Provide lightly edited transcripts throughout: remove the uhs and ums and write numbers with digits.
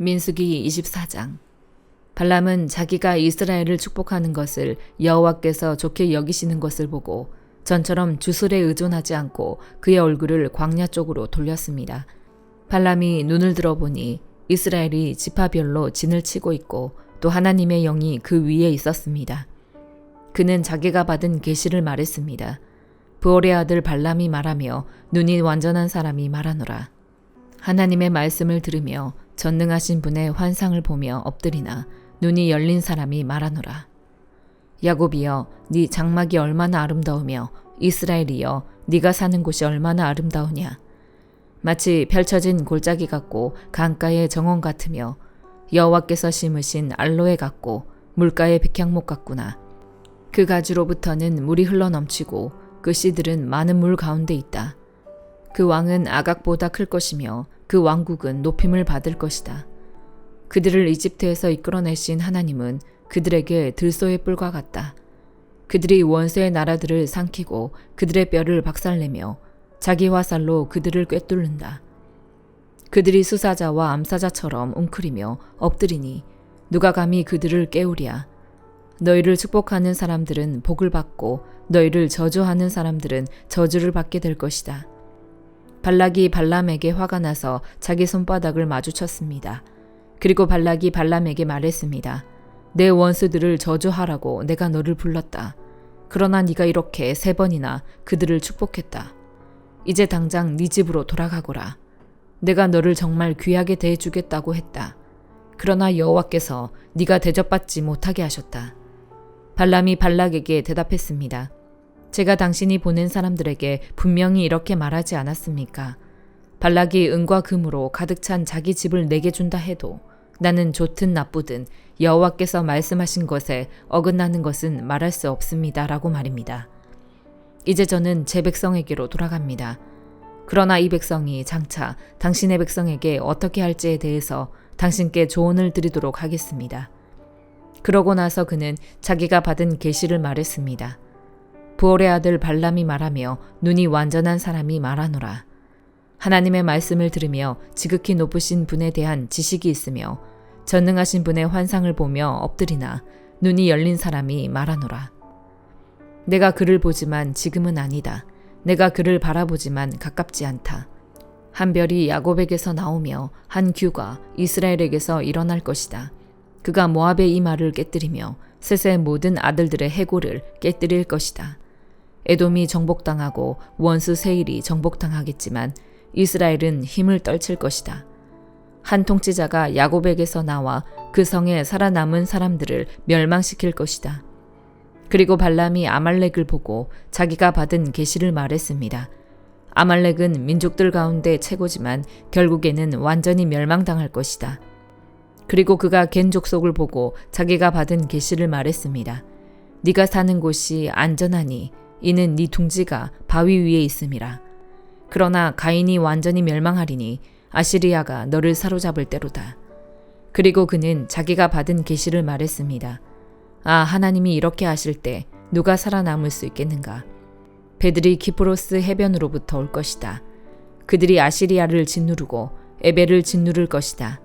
민수기 24장. 발람은 자기가 이스라엘을 축복하는 것을 여호와께서 좋게 여기시는 것을 보고 전처럼 주술에 의존하지 않고 그의 얼굴을 광야 쪽으로 돌렸습니다. 발람이 눈을 들어보니 이스라엘이 지파별로 진을 치고 있고 또 하나님의 영이 그 위에 있었습니다. 그는 자기가 받은 계시를 말했습니다. 부올의 아들 발람이 말하며 눈이 완전한 사람이 말하노라. 하나님의 말씀을 들으며 전능하신 분의 환상을 보며 엎드리나 눈이 열린 사람이 말하노라. 야곱이여, 네 장막이 얼마나 아름다우며 이스라엘이여, 네가 사는 곳이 얼마나 아름다우냐. 마치 펼쳐진 골짜기 같고 강가의 정원 같으며 여호와께서 심으신 알로에 같고 물가의 백향목 같구나. 그 가지로부터는 물이 흘러넘치고 그 씨들은 많은 물 가운데 있다. 그 왕은 아각보다 클 것이며 그 왕국은 높임을 받을 것이다. 그들을 이집트에서 이끌어내신 하나님은 그들에게 들소의 뿔과 같다. 그들이 원수의 나라들을 삼키고 그들의 뼈를 박살내며 자기 화살로 그들을 꿰뚫는다. 그들이 수사자와 암사자처럼 웅크리며 엎드리니 누가 감히 그들을 깨우랴. 너희를 축복하는 사람들은 복을 받고 너희를 저주하는 사람들은 저주를 받게 될 것이다. 발락이 발람에게 화가 나서 자기 손바닥을 마주쳤습니다. 그리고 발락이 발람에게 말했습니다. 내 원수들을 저주하라고 내가 너를 불렀다. 그러나 네가 이렇게 3번이나 그들을 축복했다. 이제 당장 네 집으로 돌아가거라. 내가 너를 정말 귀하게 대해주겠다고 했다. 그러나 여호와께서 네가 대접받지 못하게 하셨다. 발람이 발락에게 대답했습니다. 제가 당신이 보낸 사람들에게 분명히 이렇게 말하지 않았습니까? 발락이 은과 금으로 가득 찬 자기 집을 내게 준다 해도 나는 좋든 나쁘든 여호와께서 말씀하신 것에 어긋나는 것은 말할 수 없습니다. 라고 말입니다. 이제 저는 제 백성에게로 돌아갑니다. 그러나 이 백성이 장차 당신의 백성에게 어떻게 할지에 대해서 당신께 조언을 드리도록 하겠습니다. 그러고 나서 그는 자기가 받은 계시를 말했습니다. 부올의 아들 발람이 말하며 눈이 완전한 사람이 말하노라. 하나님의 말씀을 들으며 지극히 높으신 분에 대한 지식이 있으며 전능하신 분의 환상을 보며 엎드리나 눈이 열린 사람이 말하노라. 내가 그를 보지만 지금은 아니다. 내가 그를 바라보지만 가깝지 않다. 한 별이 야곱에게서 나오며 한 규가 이스라엘에게서 일어날 것이다. 그가 모압의 이마를 깨뜨리며 셋의 모든 아들들의 해골을 깨뜨릴 것이다. 에돔이 정복당하고 원수 세일이 정복당하겠지만 이스라엘은 힘을 떨칠 것이다. 한 통치자가 야곱에게서 나와 그 성에 살아남은 사람들을 멸망시킬 것이다. 그리고 발람이 아말렉을 보고 자기가 받은 계시를 말했습니다. 아말렉은 민족들 가운데 최고지만 결국에는 완전히 멸망당할 것이다. 그리고 그가 겐 족속을 보고 자기가 받은 계시를 말했습니다. 네가 사는 곳이 안전하니 이는 네 둥지가 바위 위에 있음이라. 그러나 가인이 완전히 멸망하리니 아시리아가 너를 사로잡을 때로다. 그리고 그는 자기가 받은 계시를 말했습니다. 아, 하나님이 이렇게 하실 때 누가 살아남을 수 있겠는가? 배들이 키프로스 해변으로부터 올 것이다. 그들이 아시리아를 짓누르고 에벨을 짓누를 것이다.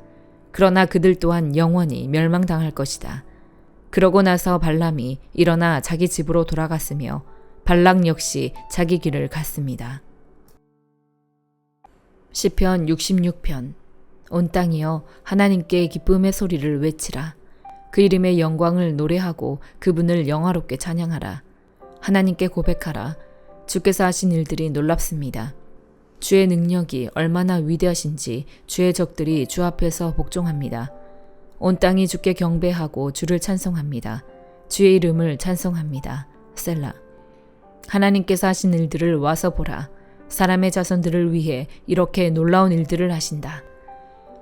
그러나 그들 또한 영원히 멸망당할 것이다. 그러고 나서 발람이 일어나 자기 집으로 돌아갔으며 발락 역시 자기 길을 갔습니다. 시편 66편. 온 땅이여 하나님께 기쁨의 소리를 외치라. 그 이름의 영광을 노래하고 그분을 영화롭게 찬양하라. 하나님께 고백하라. 주께서 하신 일들이 놀랍습니다. 주의 능력이 얼마나 위대하신지 주의 적들이 주 앞에서 복종합니다. 온 땅이 주께 경배하고 주를 찬송합니다. 주의 이름을 찬송합니다. 셀라. 하나님께서 하신 일들을 와서 보라. 사람의 자손들을 위해 이렇게 놀라운 일들을 하신다.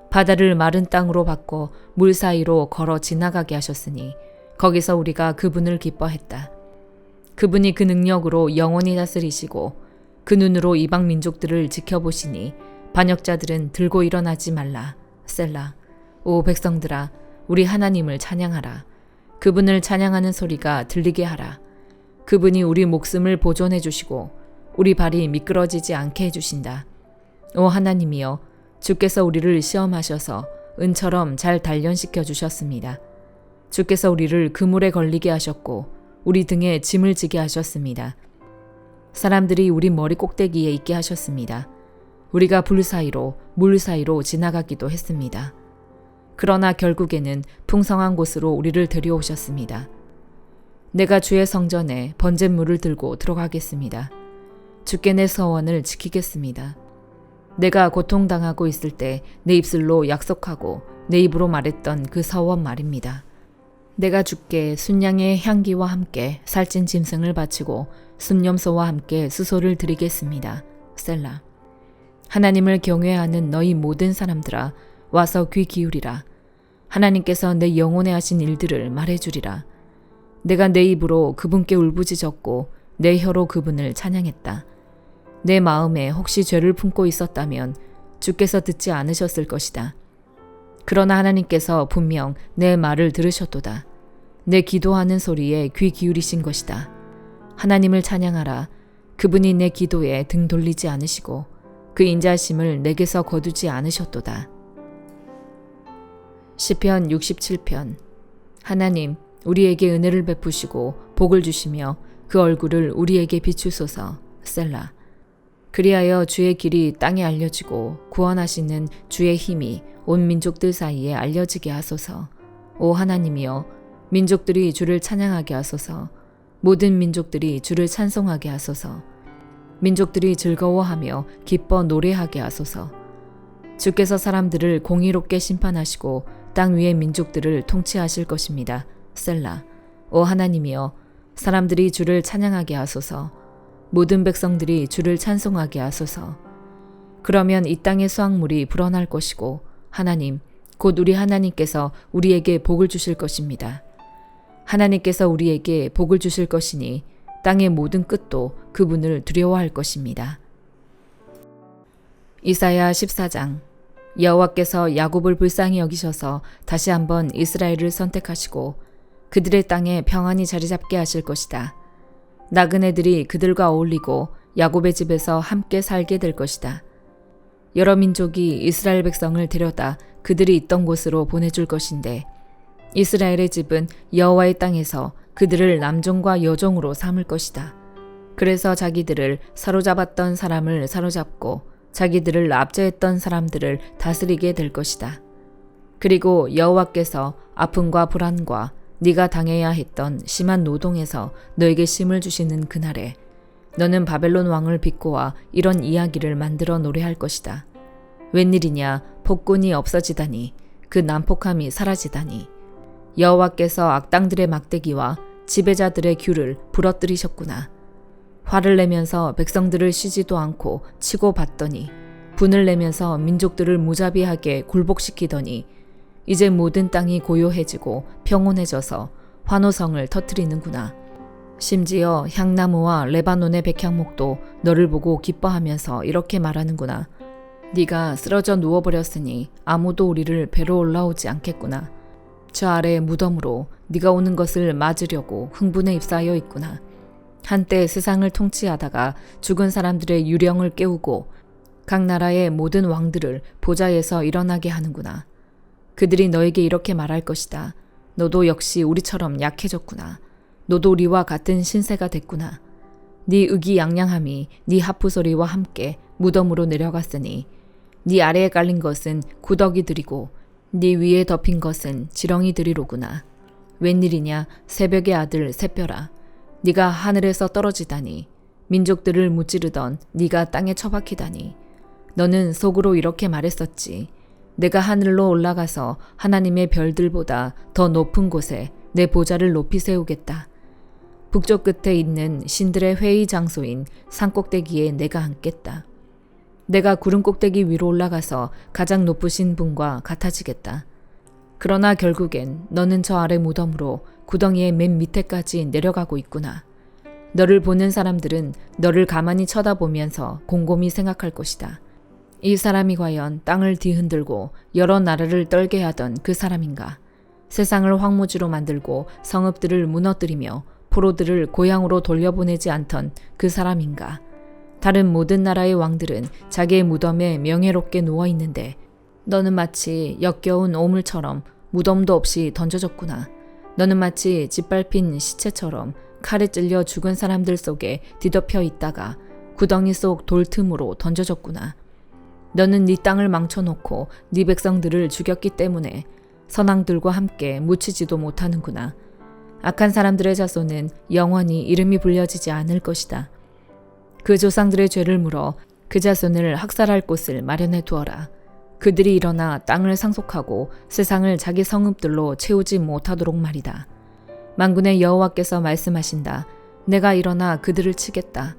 바다를 마른 땅으로 바꿔 물 사이로 걸어 지나가게 하셨으니 거기서 우리가 그분을 기뻐했다. 그분이 그 능력으로 영원히 다스리시고 그 눈으로 이방 민족들을 지켜보시니 반역자들은 들고 일어나지 말라. 셀라. 오 백성들아, 우리 하나님을 찬양하라. 그분을 찬양하는 소리가 들리게 하라. 그분이 우리 목숨을 보존해 주시고 우리 발이 미끄러지지 않게 해주신다. 오 하나님이여, 주께서 우리를 시험하셔서 은처럼 잘 단련시켜 주셨습니다. 주께서 우리를 그물에 걸리게 하셨고 우리 등에 짐을 지게 하셨습니다. 사람들이 우리 머리 꼭대기에 있게 하셨습니다. 우리가 불 사이로 물 사이로 지나가기도 했습니다. 그러나 결국에는 풍성한 곳으로 우리를 데려오셨습니다. 내가 주의 성전에 번제물을 들고 들어가겠습니다. 주께 내 서원을 지키겠습니다. 내가 고통당하고 있을 때 내 입술로 약속하고 내 입으로 말했던 그 서원 말입니다. 내가 주께 순양의 향기와 함께 살찐 짐승을 바치고 순염소와 함께 수소를 드리겠습니다. 셀라. 하나님을 경외하는 너희 모든 사람들아 와서 귀 기울이라. 하나님께서 내 영혼에 하신 일들을 말해주리라. 내가 내 입으로 그분께 울부짖었고 내 혀로 그분을 찬양했다. 내 마음에 혹시 죄를 품고 있었다면 주께서 듣지 않으셨을 것이다. 그러나 하나님께서 분명 내 말을 들으셨도다. 내 기도하는 소리에 귀 기울이신 것이다. 하나님을 찬양하라. 그분이 내 기도에 등 돌리지 않으시고 그 인자심을 내게서 거두지 않으셨도다. 시편 67편. 하나님, 우리에게 은혜를 베푸시고 복을 주시며 그 얼굴을 우리에게 비추소서. 셀라. 그리하여 주의 길이 땅에 알려지고 구원하시는 주의 힘이 온 민족들 사이에 알려지게 하소서. 오 하나님이여, 민족들이 주를 찬양하게 하소서. 모든 민족들이 주를 찬송하게 하소서. 민족들이 즐거워하며 기뻐 노래하게 하소서. 주께서 사람들을 공의롭게 심판하시고 땅 위의 민족들을 통치하실 것입니다. 셀라. 오 하나님이여, 사람들이 주를 찬양하게 하소서. 모든 백성들이 주를 찬송하게 하소서. 그러면 이 땅의 수확물이 불어날 것이고 하나님, 곧 우리 하나님께서 우리에게 복을 주실 것입니다. 하나님께서 우리에게 복을 주실 것이니 땅의 모든 끝도 그분을 두려워할 것입니다. 이사야 14장. 여호와께서 야곱을 불쌍히 여기셔서 다시 한번 이스라엘을 선택하시고 그들의 땅에 평안히 자리 잡게 하실 것이다. 나그네들이 그들과 어울리고 야곱의 집에서 함께 살게 될 것이다. 여러 민족이 이스라엘 백성을 데려다 그들이 있던 곳으로 보내줄 것인데 이스라엘의 집은 여호와의 땅에서 그들을 남종과 여종으로 삼을 것이다. 그래서 자기들을 사로잡았던 사람을 사로잡고 자기들을 압제했던 사람들을 다스리게 될 것이다. 그리고 여호와께서 아픔과 불안과 네가 당해야 했던 심한 노동에서 너에게 쉼을 주시는 그날에 너는 바벨론 왕을 빚고와 이런 이야기를 만들어 노래할 것이다. 웬일이냐, 폭군이 없어지다니, 그 난폭함이 사라지다니. 여호와께서 악당들의 막대기와 지배자들의 귤을 부러뜨리셨구나. 화를 내면서 백성들을 쉬지도 않고 치고 받더니, 분을 내면서 민족들을 무자비하게 굴복시키더니 이제 모든 땅이 고요해지고 평온해져서 환호성을 터뜨리는구나. 심지어 향나무와 레바논의 백향목도 너를 보고 기뻐하면서 이렇게 말하는구나. 네가 쓰러져 누워버렸으니 아무도 우리를 뵈러 올라오지 않겠구나. 저 아래 무덤으로 네가 오는 것을 맞으려고 흥분에 휩싸여 있구나. 한때 세상을 통치하다가 죽은 사람들의 유령을 깨우고 각 나라의 모든 왕들을 보좌에서 일어나게 하는구나. 그들이 너에게 이렇게 말할 것이다. 너도 역시 우리처럼 약해졌구나. 너도 우리와 같은 신세가 됐구나. 네 의기양양함이 네 하프 소리와 함께 무덤으로 내려갔으니 네 아래에 깔린 것은 구더기들이고 네 위에 덮인 것은 지렁이들이로구나. 웬일이냐, 새벽의 아들 새별아. 네가 하늘에서 떨어지다니, 민족들을 무찌르던 네가 땅에 처박히다니. 너는 속으로 이렇게 말했었지. 내가 하늘로 올라가서 하나님의 별들보다 더 높은 곳에 내 보좌를 높이 세우겠다. 북쪽 끝에 있는 신들의 회의 장소인 산꼭대기에 내가 앉겠다. 내가 구름 꼭대기 위로 올라가서 가장 높으신 분과 같아지겠다. 그러나 결국엔 너는 저 아래 무덤으로 구덩이의 맨 밑에까지 내려가고 있구나. 너를 보는 사람들은 너를 가만히 쳐다보면서 곰곰이 생각할 것이다. 이 사람이 과연 땅을 뒤흔들고 여러 나라를 떨게 하던 그 사람인가? 세상을 황무지로 만들고 성읍들을 무너뜨리며 포로들을 고향으로 돌려보내지 않던 그 사람인가? 다른 모든 나라의 왕들은 자기의 무덤에 명예롭게 누워있는데 너는 마치 역겨운 오물처럼 무덤도 없이 던져졌구나. 너는 마치 짓밟힌 시체처럼 칼에 찔려 죽은 사람들 속에 뒤덮여 있다가 구덩이 속 돌 틈으로 던져졌구나. 너는 네 땅을 망쳐놓고 네 백성들을 죽였기 때문에 선왕들과 함께 묻히지도 못하는구나. 악한 사람들의 자손은 영원히 이름이 불려지지 않을 것이다. 그 조상들의 죄를 물어 그 자손을 학살할 곳을 마련해 두어라. 그들이 일어나 땅을 상속하고 세상을 자기 성읍들로 채우지 못하도록 말이다. 만군의 여호와께서 말씀하신다. 내가 일어나 그들을 치겠다.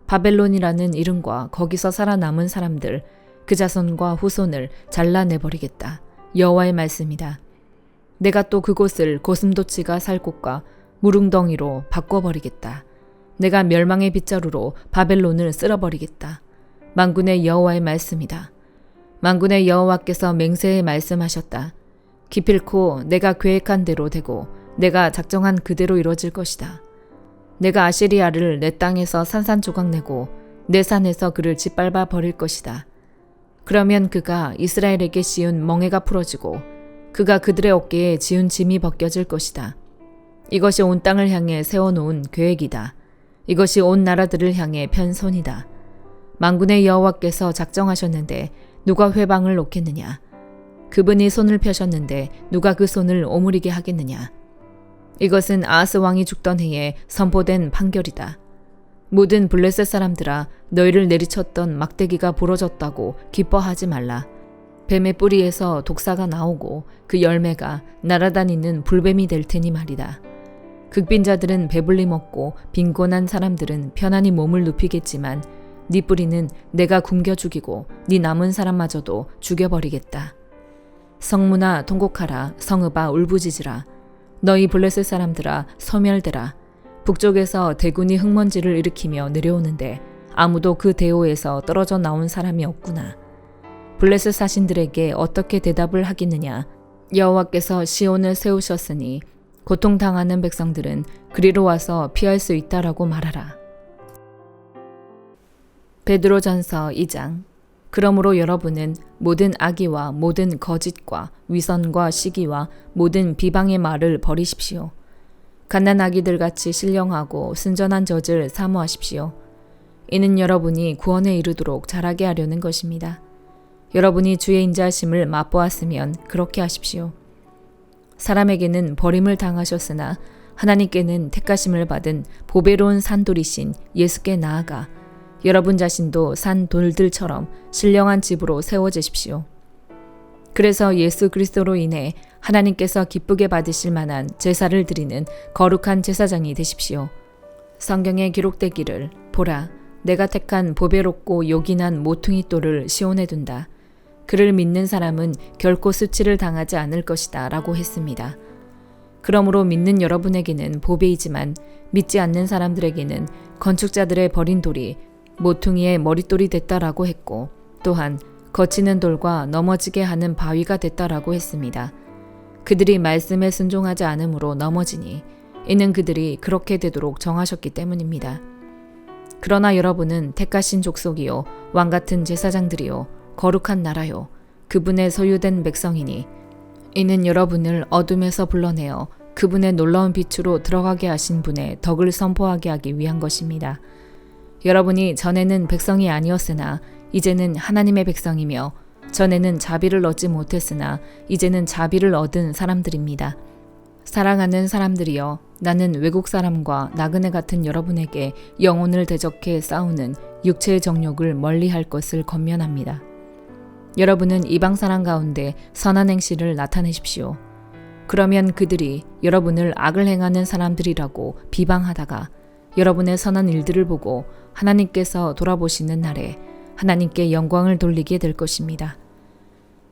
바벨론이라는 이름과 거기서 살아남은 사람들, 그 자손과 후손을 잘라내버리겠다. 여호와의 말씀이다. 내가 또 그곳을 고슴도치가 살 곳과 무릉덩이로 바꿔버리겠다. 내가 멸망의 빗자루로 바벨론을 쓸어버리겠다. 만군의 여호와의 말씀이다. 만군의 여호와께서 맹세에 말씀하셨다. 기필코 내가 계획한 대로 되고 내가 작정한 그대로 이루어질 것이다. 내가 아시리아를 내 땅에서 산산조각 내고 내 산에서 그를 짓밟아 버릴 것이다. 그러면 그가 이스라엘에게 씌운 멍에가 풀어지고 그가 그들의 어깨에 지운 짐이 벗겨질 것이다. 이것이 온 땅을 향해 세워놓은 계획이다. 이것이 온 나라들을 향해 편 손이다. 만군의 여호와께서 작정하셨는데 누가 회방을 놓겠느냐? 그분이 손을 펴셨는데 누가 그 손을 오므리게 하겠느냐? 이것은 아하스 왕이 죽던 해에 선포된 판결이다. 모든 블레셋 사람들아, 너희를 내리쳤던 막대기가 부러졌다고 기뻐하지 말라. 뱀의 뿌리에서 독사가 나오고 그 열매가 날아다니는 불뱀이 될 테니 말이다. 극빈자들은 배불리 먹고 빈곤한 사람들은 편안히 몸을 눕히겠지만 네 뿌리는 내가 굶겨 죽이고 네 남은 사람마저도 죽여버리겠다. 성문아 통곡하라. 성읍아 울부짖으라. 너희 블레셋 사람들아 소멸되라. 북쪽에서 대군이 흙먼지를 일으키며 내려오는데 아무도 그 대오에서 떨어져 나온 사람이 없구나. 블레셋 사신들에게 어떻게 대답을 하겠느냐. 여호와께서 시온을 세우셨으니 고통당하는 백성들은 그리로 와서 피할 수 있다라고 말하라. 베드로전서 2장. 그러므로 여러분은 모든 악의와 모든 거짓과 위선과 시기와 모든 비방의 말을 버리십시오. 갓난아기들 같이 신령하고 순전한 젖을 사모하십시오. 이는 여러분이 구원에 이르도록 자라게 하려는 것입니다. 여러분이 주의 인자하심을 맛보았으면 그렇게 하십시오. 사람에게는 버림을 당하셨으나 하나님께는 택하심을 받은 보배로운 산돌이신 예수께 나아가 여러분 자신도 산 돌들처럼 신령한 집으로 세워지십시오. 그래서 예수 그리스도로 인해 하나님께서 기쁘게 받으실 만한 제사를 드리는 거룩한 제사장이 되십시오. 성경에 기록되기를 보라, 내가 택한 보배롭고 요긴한 모퉁이 돌을 시온에 둔다. 그를 믿는 사람은 결코 수치를 당하지 않을 것이다 라고 했습니다. 그러므로 믿는 여러분에게는 보배이지만 믿지 않는 사람들에게는 건축자들의 버린 돌이 모퉁이의 머릿돌이 됐다라고 했고 또한 거치는 돌과 넘어지게 하는 바위가 됐다라고 했습니다. 그들이 말씀에 순종하지 않으므로 넘어지니 이는 그들이 그렇게 되도록 정하셨기 때문입니다. 그러나 여러분은 택하신 족속이요 왕같은 제사장들이요 거룩한 나라요 그분의 소유된 백성이니 이는 여러분을 어둠에서 불러내어 그분의 놀라운 빛으로 들어가게 하신 분의 덕을 선포하게 하기 위한 것입니다. 여러분이 전에는 백성이 아니었으나 이제는 하나님의 백성이며 전에는 자비를 얻지 못했으나 이제는 자비를 얻은 사람들입니다. 사랑하는 사람들이여, 나는 외국 사람과 나그네 같은 여러분에게 영혼을 대적해 싸우는 육체의 정욕을 멀리할 것을 권면합니다. 여러분은 이방 사람 가운데 선한 행실을 나타내십시오. 그러면 그들이 여러분을 악을 행하는 사람들이라고 비방하다가 여러분의 선한 일들을 보고 하나님께서 돌아보시는 날에 하나님께 영광을 돌리게 될 것입니다.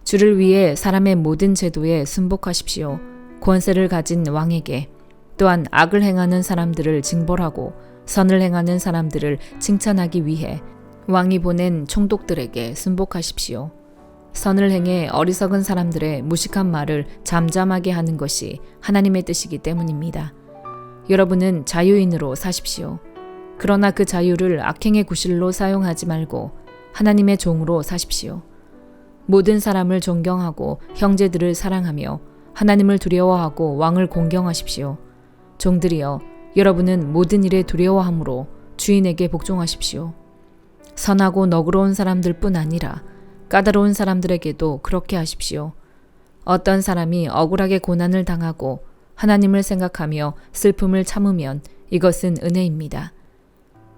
주를 위해 사람의 모든 제도에 순복하십시오. 권세를 가진 왕에게 또한 악을 행하는 사람들을 징벌하고 선을 행하는 사람들을 칭찬하기 위해 왕이 보낸 총독들에게 순복하십시오. 선을 행해 어리석은 사람들의 무식한 말을 잠잠하게 하는 것이 하나님의 뜻이기 때문입니다. 여러분은 자유인으로 사십시오. 그러나 그 자유를 악행의 구실로 사용하지 말고 하나님의 종으로 사십시오. 모든 사람을 존경하고 형제들을 사랑하며 하나님을 두려워하고 왕을 공경하십시오. 종들이여, 여러분은 모든 일에 두려워함으로 주인에게 복종하십시오. 선하고 너그러운 사람들뿐 아니라 까다로운 사람들에게도 그렇게 하십시오. 어떤 사람이 억울하게 고난을 당하고 하나님을 생각하며 슬픔을 참으면 이것은 은혜입니다.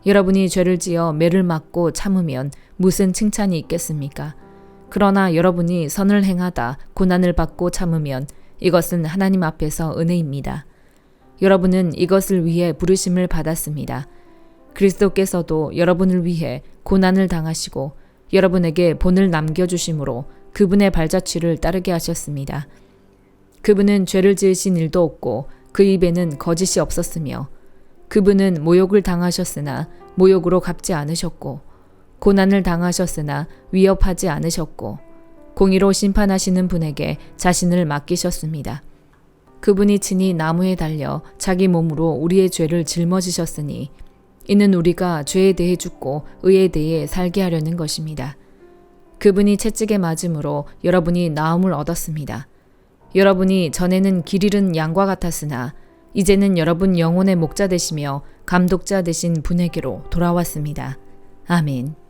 여러분이 죄를 지어 매를 맞고 참으면 무슨 칭찬이 있겠습니까? 그러나 여러분이 선을 행하다 고난을 받고 참으면 이것은 하나님 앞에서 은혜입니다. 여러분은 이것을 위해 부르심을 받았습니다. 그리스도께서도 여러분을 위해 고난을 당하시고 여러분에게 본을 남겨주심으로 그분의 발자취를 따르게 하셨습니다. 그분은 죄를 지으신 일도 없고 그 입에는 거짓이 없었으며 그분은 모욕을 당하셨으나 모욕으로 갚지 않으셨고 고난을 당하셨으나 위협하지 않으셨고 공의로 심판하시는 분에게 자신을 맡기셨습니다. 그분이 친히 나무에 달려 자기 몸으로 우리의 죄를 짊어지셨으니 이는 우리가 죄에 대해 죽고 의에 대해 살게 하려는 것입니다. 그분이 채찍에 맞음으로 여러분이 나음을 얻었습니다. 여러분이 전에는 길 잃은 양과 같았으나 이제는 여러분 영혼의 목자 되시며 감독자 되신 분에게로 돌아왔습니다. 아멘.